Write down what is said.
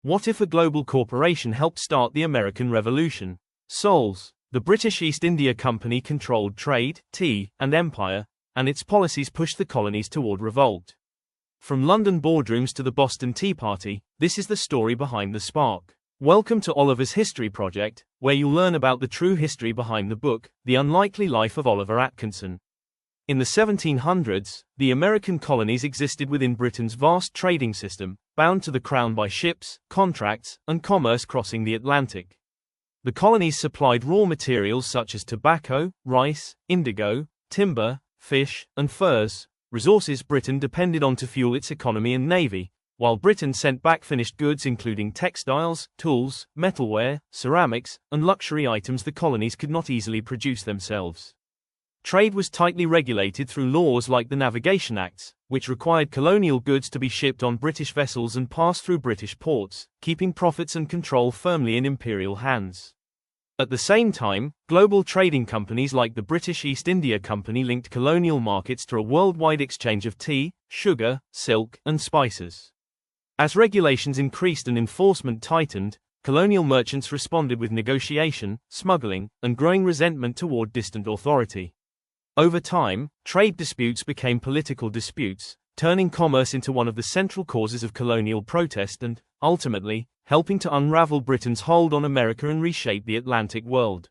What if a global corporation helped start the American Revolution? Sols. The British East India Company controlled trade, tea, and empire, and its policies pushed the colonies toward revolt. From London boardrooms to the Boston Tea Party, this is the story behind the spark. Welcome to Oliver's History Project, where you'll learn about the true history behind the book, The Unlikely Life of Oliver Atkinson. In the 1700s, the American colonies existed within Britain's vast trading system, bound to the crown by ships, contracts, and commerce crossing the Atlantic. The colonies supplied raw materials such as tobacco, rice, indigo, timber, fish, and furs, resources Britain depended on to fuel its economy and navy, while Britain sent back finished goods including textiles, tools, metalware, ceramics, and luxury items the colonies could not easily produce themselves. Trade was tightly regulated through laws like the Navigation Acts, which required colonial goods to be shipped on British vessels and pass through British ports, keeping profits and control firmly in imperial hands. At the same time, global trading companies like the British East India Company linked colonial markets to a worldwide exchange of tea, sugar, silk, and spices. As regulations increased and enforcement tightened, colonial merchants responded with negotiation, smuggling, and growing resentment toward distant authority. Over time, trade disputes became political disputes, turning commerce into one of the central causes of colonial protest and, ultimately, helping to unravel Britain's hold on America and reshape the Atlantic world.